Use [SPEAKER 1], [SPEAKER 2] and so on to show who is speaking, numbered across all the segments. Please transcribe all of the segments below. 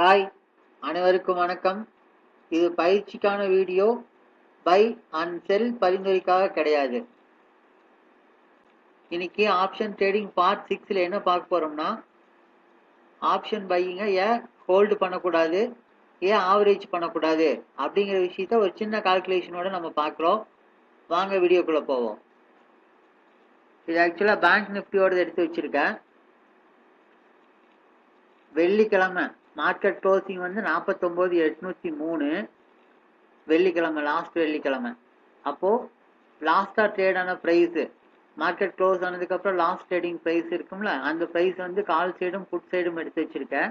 [SPEAKER 1] Hi, அனைவருக்கும் வணக்கம். இது பயிற்சிக்கான வீடியோ. பை அண்ட் செல் பரிந்துரைக்காக கிடையாது. இன்னைக்கு ஆப்ஷன் ட்ரேடிங் பார்ட் 6ல் என்ன பார்க்க போறோம்னா, ஆப்ஷன் பையிங்க ஏன் ஹோல்டு பண்ணக்கூடாது, ஏன் ஆவரேஜ் பண்ணக்கூடாது அப்படிங்கிற விஷயத்த ஒரு சின்ன கால்குலேஷனோட நம்ம பார்க்குறோம். வாங்க வீடியோக்குள்ள போவோம். இது ஆக்சுவலாக பேங்க் நிஃப்டியோட எடுத்து வச்சிருக்கேன். வெள்ளிக்கிழமை மார்க்கெட் க்ளோசிங் வந்து 49,803. வெள்ளிக்கிழமை, லாஸ்ட் வெள்ளிக்கிழமை. அப்போது லாஸ்ட்டாக ட்ரேட் ஆன ப்ரைஸு, மார்க்கெட் க்ளோஸ் ஆனதுக்கப்புறம் லாஸ்ட் ட்ரேடிங் ப்ரைஸ் இருக்கும்ல, அந்த ப்ரைஸ் வந்து கால் சைடும் புட் சைடும் எடுத்து வச்சுருக்கேன்.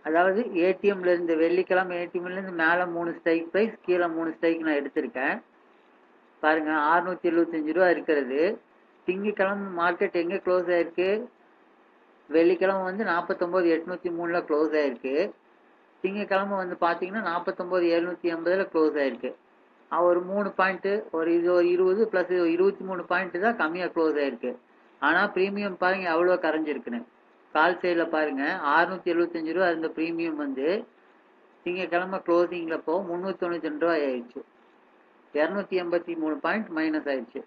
[SPEAKER 1] அதாவது ஏடிஎம்லேருந்து, வெள்ளிக்கிழமை ஏடிஎம்லேருந்து மேலே 3 ஸ்ட்ரைக் ப்ரைஸ், கீழே 3 ஸ்ட்ரைக் நான் எடுத்திருக்கேன். பாருங்கள், 675 ரூபா இருக்கிறது. திங்கக்கிழமை மார்க்கெட் எங்கே க்ளோஸ் ஆகிருக்கு? வெள்ளிக்கிழமை வந்து 49,803 க்ளோஸ் ஆகிருக்கு. திங்கக்கிழமை வந்து பார்த்தீங்கன்னா 49,780 க்ளோஸ் ஆகிருக்கு. ஒரு 3 பாயிண்ட்டு, ஒரு 20 ப்ளஸ் 23 பாயிண்ட்டு தான் கம்மியாக க்ளோஸ் ஆகிருக்கு. ஆனால் ப்ரீமியம் பாருங்கள் எவ்வளோ கரைஞ்சிருக்குன்னு. கால் சைடில் பாருங்கள், 675 ரூபா இருந்த ப்ரீமியம் வந்து திங்கக்கிழமை க்ளோசிங்கில் போக 392 ரூபாய் ஆயிடுச்சு. 283 பாயிண்ட் மைனஸ் ஆயிடுச்சு.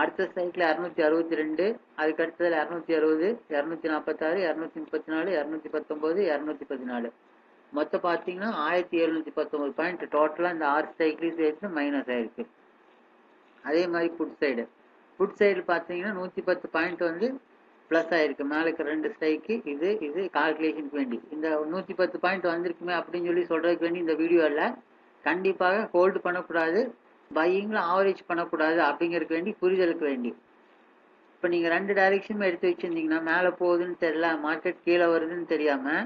[SPEAKER 1] அடுத்த சைக்கிள் 262, அதுக்கு அடுத்ததில் 260, 246, 234, 219, 214. மொத்தம் பார்த்தீங்கன்னா 1719 பாயிண்ட் டோட்டலாக இந்த 6 ஸ்ட்ரைக்லையும் சேர்த்து மைனஸ் ஆயிருக்கு. அதே மாதிரி புட் சைடு பார்த்தீங்கன்னா 110 பாயிண்ட் வந்து ப்ளஸ் ஆயிருக்கு. மேலுக்கு 2 ஸ்ட்ரைக்கு. இது கால்குலேஷனுக்கு வேண்டி இந்த 110 பாயிண்ட் வந்திருக்குமே அப்படின்னு சொல்லி சொல்கிறதுக்கு வேண்டி இந்த வீடியோவில் கண்டிப்பாக ஹோல்டு பண்ணக்கூடாது, பையிங்கில் ஆவரேஜ் பண்ணக்கூடாது அப்படிங்கிறதுக்கு வேண்டி, புரிதலுக்கு வேண்டி. இப்போ நீங்கள் 2 டைரெக்ஷனும் எடுத்து வச்சுருந்தீங்கன்னா, மேலே போகுதுன்னு தெரியல, மார்க்கெட் கீழே வருதுன்னு தெரியாமல்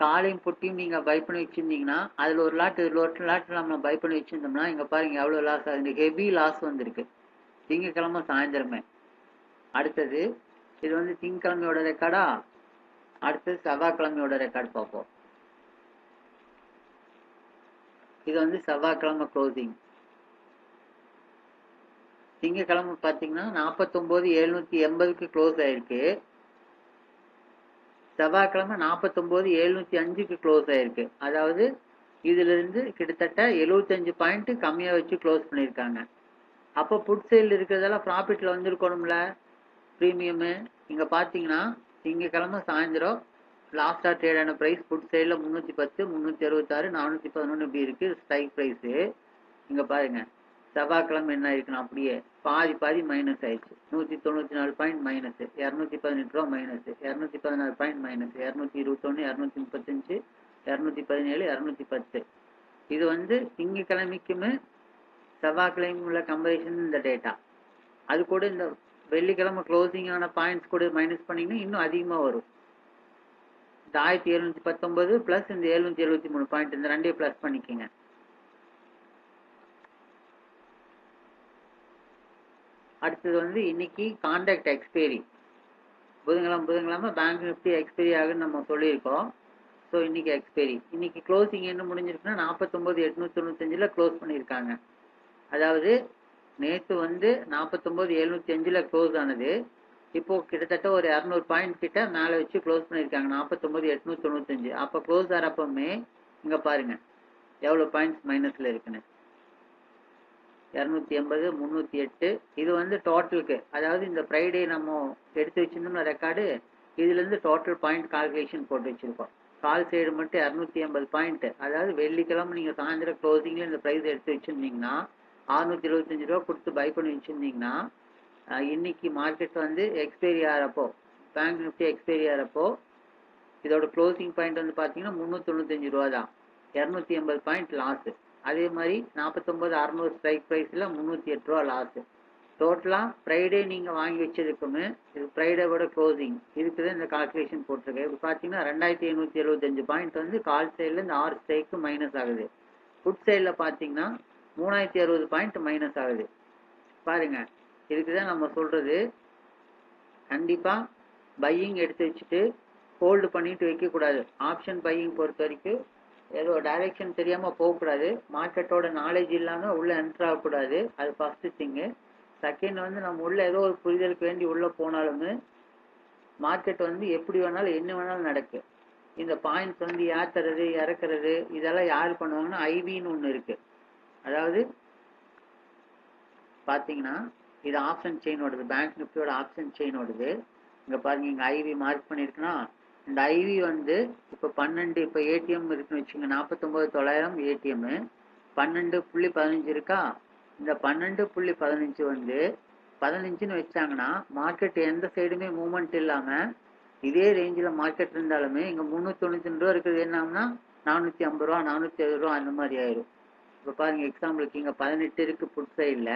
[SPEAKER 1] காலையும் புட்டியும் நீங்கள் பை பண்ணி வச்சுருந்தீங்கன்னா, அதில் ஒரு லாட் இதில் ஒரு லாட் நம்ம பை பண்ணி வச்சுருந்தோம்னா, இங்கே பாருங்கள் எவ்வளோ லாஸ் ஆகுது. ஹெவி லாஸ் வந்திருக்கு திங்கக்கிழமை சாயந்தரமே. அடுத்தது இது வந்து திங்கக்கிழமையோட ரெக்கார்டா. அடுத்தது செவ்வாய்க்கிழமையோட ரெக்கார்டு பார்ப்போம். இது வந்து செவ்வாய்க்கிழமை க்ளோசிங். திங்கக்கிழமை பார்த்தீங்கன்னா 49,780 க்ளோஸ் ஆயிருக்கு. செவ்வாய்க்கிழமை 49,705 க்ளோஸ் ஆயிருக்கு. அதாவது இதிலிருந்து கிட்டத்தட்ட 75 பாயிண்ட் கம்மியாக வச்சு க்ளோஸ் பண்ணியிருக்காங்க. அப்போ புட் சைடில் இருக்கிறதெல்லாம் ப்ராஃபிட்டில் வந்துருக்கணும்ல, ப்ரீமியமு. இங்கே பார்த்தீங்கன்னா திங்கக்கிழமை சாயந்தரம் லாஸ்ட்டாக ட்ரேடான ப்ரைஸ் புட் சைடில் 310, 366, 411 இப்படி இருக்குது ஸ்ட்ரைக் ப்ரைஸு. இங்கே பாருங்கள், செவ்வாய்க்கிழமை என்ன இருக்குன்னா அப்படியே பாதி மைனஸ் ஆயிடுச்சு. 194 பாயிண்ட் மைனஸ், 218 ரூபா மைனஸ், 216 பாயிண்ட் மைனஸ், 221, 235, 217, 210. இது வந்து திங்கக்கிழமைக்குமே செவ்வாய்க்கிழமை உள்ள கம்பேரிசன் இந்த டேட்டா. அது கூட இந்த வெள்ளிக்கிழமை க்ளோசிங்கான பாயிண்ட்ஸ் கூட மைனஸ் பண்ணிங்கன்னா இன்னும் அதிகமாக வரும். இந்த 1719 ப்ளஸ் இந்த 773 பாயிண்ட், இந்த ரெண்டையும் ப்ளஸ் பண்ணிக்கோங்க. அடுத்தது வந்து இன்னைக்கு கான்ட்ராக்ட் எக்ஸ்பைரி. புதன்கிழமை பேங்க் நிஃப்டி எக்ஸ்பைரி ஆகுன்னு நம்ம சொல்லியிருக்கோம். ஸோ இன்னைக்கு எக்ஸ்பைரி. இன்னைக்கு க்ளோசிங் என்ன முடிஞ்சிருக்குன்னா 49,895 க்ளோஸ் பண்ணியிருக்காங்க. அதாவது நேற்று வந்து 49,705 க்ளோஸ் ஆனது. இப்போது கிட்டத்தட்ட ஒரு 200 பாயிண்ட் கிட்ட மேலே வச்சு க்ளோஸ் பண்ணியிருக்காங்க. 49,895. அப்போ க்ளோஸ் ஆகிறப்பமே இங்கே பாருங்கள் எவ்வளோ பாயிண்ட்ஸ் மைனஸில் இருக்குன்னு. 280, 308. இது வந்து டோட்டலுக்கு, அதாவது இந்த ஃப்ரைடே நம்ம எடுத்து வச்சிருந்தோம்னா ரெக்கார்டு, இதுலேருந்து டோட்டல் பாயிண்ட் கால்குலேஷன் போட்டு வச்சுருக்கோம். கால் சைடு மட்டும் 280 பாயிண்ட். அதாவது வெள்ளிக்கிழமை நீங்கள் சாயந்தரம் க்ளோசிங்கில் இந்த ப்ரைஸ் எடுத்து வச்சுருந்தீங்கன்னா, 675 ரூபா கொடுத்து பை பண்ணி வச்சுருந்தீங்கன்னா, இன்னைக்கு மார்க்கெட் வந்து எக்ஸ்பைரி ஆகிறப்போ, பேங்க் நிஃப்டி எக்ஸ்பைரி ஆகிறப்போ இதோட க்ளோசிங் பாயிண்ட் வந்து பார்த்தீங்கன்னா 395 ரூபா தான். 280 பாயிண்ட் லாஸு. அதே மாதிரி 49,600 ஸ்ட்ரைக் ப்ரைஸில் 308 ரூபா லாஸு. டோட்டலாக ஃப்ரைடே நீங்கள் வாங்கி வச்சதுக்குமே இது ஃப்ரைடேவோட க்ளோசிங் இதுக்கு தான் இந்த கால்குலேஷன் போட்டிருக்கேன். இப்போ பார்த்தீங்கன்னா 2,875 பாயிண்ட் வந்து கால் சைடில் இந்த 6 ஸ்ட்ரைக்கு மைனஸ் ஆகுது. புட் சைடில் பார்த்தீங்கன்னா 3,060 பாயிண்ட் மைனஸ் ஆகுது. பாருங்கள், இதுக்கு தான் நம்ம சொல்கிறது, கண்டிப்பாக பையிங் எடுத்து வச்சுட்டு ஹோல்டு பண்ணிட்டு வைக்கக்கூடாது. ஆப்ஷன் பையிங் பொறுத்த வரைக்கும் ஏதோ டைரெக்ஷன் தெரியாமல் போகக்கூடாது. மார்க்கெட்டோட நாலேஜ் இல்லாமல் உள்ளே என்ட்ரு ஆகக்கூடாது. அது ஃபஸ்ட்டு திங்கு. செகண்ட் வந்து நம்ம உள்ளே ஏதோ ஒரு புரிதலுக்கு வேண்டி உள்ளே போனாலுமே மார்க்கெட் வந்து எப்படி வேணாலும் என்ன வேணாலும் நடக்கு. இந்த பாயிண்ட்ஸ் வந்து ஏற்றுறது இறக்குறது இதெல்லாம் யார் பண்ணுவாங்கன்னா ஐவின்னு ஒன்று இருக்குது. அதாவது பார்த்தீங்கன்னா இது ஆப்ஷன் செயினோடது, பேங்க் நிஃப்டியோட ஆப்ஷன் செயினோடது. இங்கே பாருங்க, இங்கே ஐவி மார்க் பண்ணியிருக்குன்னா இந்த ஐவி வந்து இப்போ 12, இப்போ ஏடிஎம் இருக்குன்னு வச்சுங்க, 49,900 ஏடிஎம்மு 12.15 இருக்கா. இந்த 12.15 வந்து 15ன்னு வச்சாங்கன்னா மார்க்கெட் எந்த சைடுமே மூவ்மெண்ட் இல்லாமல் இதே ரேஞ்சில் மார்க்கெட் இருந்தாலுமே இங்கே 392 ரூபா இருக்குது. என்ன ஆகும்னா 450 ரூபா 470 ரூபா அந்த மாதிரி ஆயிரும். இப்போ பாருங்க, எக்ஸாம்பிளுக்கு இங்கே 18 இருக்குது புட் சைடில்,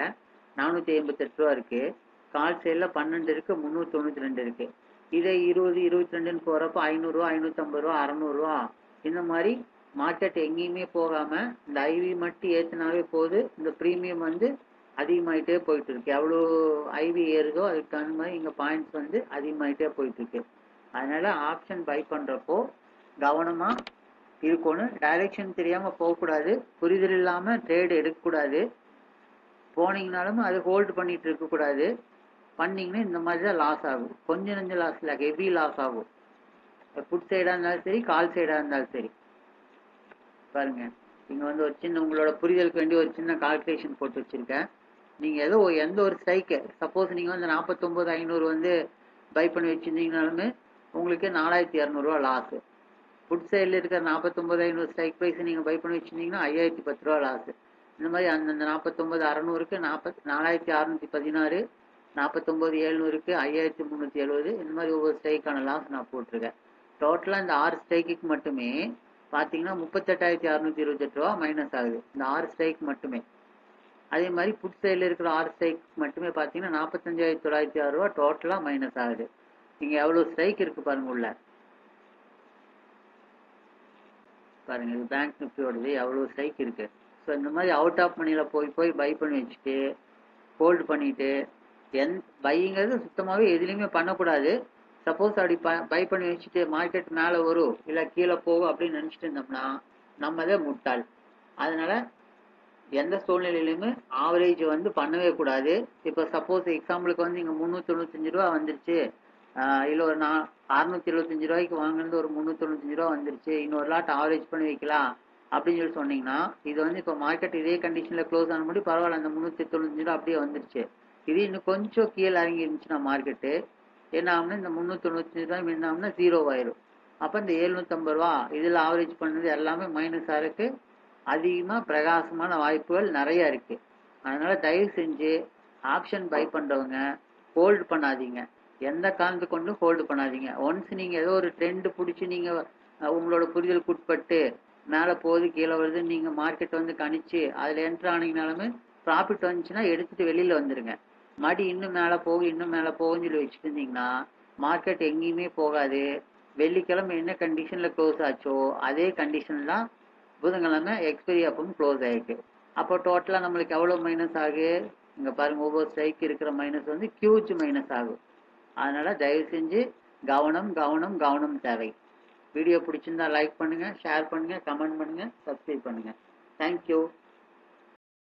[SPEAKER 1] 488 ரூபா இருக்குது. கால் சைடில் 12 இருக்குது, 392 இருக்குது. இதே 20, 22ன்னு போகிறப்போ 500 ரூபா 550 ரூபா 600 ரூபா இந்த மாதிரி மார்க்கெட் எங்கேயுமே போகாமல் இந்த ஐவி மட்டும் ஏற்றினாவே போகுது. இந்த ப்ரீமியம் வந்து அதிகமாகிட்டே போயிட்டு இருக்கு. எவ்வளோ ஐவி ஏறுதோ அதுக்கு தகுந்த மாதிரி இங்கே பாயிண்ட்ஸ் வந்து அதிகமாகிட்டே போயிட்டு இருக்கு. அதனால ஆப்ஷன் பை பண்ணுறப்போ கவனமாக இருக்கணும். டைரெக்ஷன் தெரியாமல் போகக்கூடாது, புரிதல் இல்லாமல் ட்ரேடு எடுக்கக்கூடாது. போனீங்கனாலும் அது ஹோல்டு பண்ணிட்டு இருக்கக்கூடாது. பண்ணிங்கன்னா இந்த மாதிரி தான் லாஸ் ஆகும். கொஞ்சம் நஞ்சம் லாஸ் இல்லை, ஹெவி லாஸ் ஆகும். புட் சைடாக இருந்தாலும் சரி, கால் சைடாக இருந்தாலும் சரி. பாருங்க, இங்கே வந்து ஒரு சின்ன உங்களோட புரிதலுக்கு வேண்டி ஒரு சின்ன கால்குலேஷன் போட்டு வச்சுருக்கேன். நீங்கள் ஏதோ எந்த ஒரு ஸ்ட்ரைக்கு, சப்போஸ் நீங்கள் வந்து 49,500 வந்து பை பண்ணி வச்சுருந்தீங்கனாலுமே உங்களுக்கு 4,200 லாஸு. புட் சைடில் இருக்கிற 49,500 ஸ்ட்ரைக் ப்ரைஸ் நீங்கள் பை பண்ணி வச்சுருந்தீங்கன்னா 5,10 லாஸு. இந்த மாதிரி அந்தந்த 49,600க்கு 4,616, 49,700க்கு 5,370, இந்த மாதிரி ஒவ்வொரு ஸ்ட்ரைக்கான லாஸ் நான் போட்டிருக்கேன். டோட்டலாக இந்த 6 ஸ்ட்ரைக்குக்கு மட்டுமே பார்த்தீங்கன்னா 38,628 ரூபா மைனஸ் ஆகுது, இந்த 6 ஸ்ட்ரைக் மட்டுமே. அதே மாதிரி புட் சைடில் இருக்கிற 6 ஸ்ட்ரைக் மட்டுமே பார்த்தீங்கன்னா 45,906 ரூபா டோட்டலாக மைனஸ் ஆகுது. நீங்கள் எவ்வளோ ஸ்ட்ரைக் இருக்குது பாருங்க உள்ள. பாருங்க, இது பேங்க் நிஃப்டியோடது எவ்வளோ ஸ்ட்ரைக் இருக்குது. ஸோ இந்த மாதிரி அவுட் ஆஃப் மணியில் போய் பை பண்ணி வச்சுட்டு ஹோல்டு பண்ணிவிட்டு பைங்கிறது சுத்தமாகவே எதுலேயுமே பண்ணக்கூடாது. சப்போஸ் அப்படி பை பண்ணி வச்சுட்டு மார்க்கெட் மேலே வரும் இல்லை கீழே போகும் அப்படின்னு நினச்சிட்டு இருந்தோம்னா நம்ம தான் முட்டாள். அதனால் எந்த சூழ்நிலையிலுமே ஆவரேஜ் வந்து பண்ணவே கூடாது. இப்போ சப்போஸ் எக்ஸாம்பிளுக்கு வந்து இங்கே 395 ரூபா வந்துருச்சு, இல்லை ஒரு 675 ரூபாய்க்கு வாங்கினது ஒரு 395 ரூபா வந்துருச்சு, இன்னொரு லாட் ஆவரேஜ் பண்ணி வைக்கலாம் அப்படின்னு சொல்லி சொன்னீங்கன்னா இது வந்து இப்போ மார்க்கெட் இதே கண்டிஷனில் க்ளோஸ் ஆன முடி பரவாயில்ல, அந்த 395 ரூபா அப்படியே வந்துருச்சு. இது இன்னும் கொஞ்சம் கீழே இறங்கி இருந்துச்சுன்னா மார்க்கெட்டு என்ன ஆகும்னா இந்த 395 ரூபாய் என்ன ஆகும்னா 0 ஆயிரும். அப்போ இந்த 750 ரூபா இதில் ஆவரேஜ் பண்ணது எல்லாமே மைனஸ் ஆகிறதுக்கு அதிகமாக பிரகாசமான வாய்ப்புகள் நிறைய இருக்குது. அதனால் தயவு செஞ்சு ஆப்ஷன் பை பண்ணுறவங்க ஹோல்டு பண்ணாதீங்க, எந்த காரணத்து கொண்டும் ஹோல்டு பண்ணாதீங்க. ஒன்ஸ் நீங்கள் ஏதோ ஒரு ட்ரெண்டு பிடிச்சி நீங்கள் உங்களோட புரிதலுக்கு உட்பட்டு மேலே போகுது கீழே வருதுன்னு நீங்கள் மார்க்கெட் வந்து கணிச்சு அதில் என்ட்ரு ஆனீங்கனாலுமே ப்ராஃபிட் வந்துச்சுன்னா எடுத்துகிட்டு வெளியில் வந்துடுங்க. மடி இன்னும் மேலே போகும் இன்னும் மேலே போகும்னு சொல்லி வச்சுட்டு இருந்தீங்கன்னா மார்க்கெட் எங்கேயுமே போகாது. வெள்ளிக்கிழமை என்ன கண்டிஷனில் க்ளோஸ் ஆச்சோ அதே கண்டிஷன் தான் புதன்கிழமை எக்ஸ்பைரி அப்பவும் க்ளோஸ் ஆகிருக்கு. அப்போ டோட்டலாக நம்மளுக்கு எவ்வளோ மைனஸ் ஆகு, இங்கே பாருங்கள், ஒவ்வொரு ஸ்ட்ரைக் இருக்கிற மைனஸ் வந்து ஹியூஜ் மைனஸ் ஆகும். அதனால் தயவு செஞ்சு கவனம் கவனம் கவனம் தேவை. வீடியோ பிடிச்சிருந்தா லைக் பண்ணுங்கள், ஷேர் பண்ணுங்கள், கமெண்ட் பண்ணுங்கள், சப்ஸ்கிரைப் பண்ணுங்கள். தேங்க்யூ.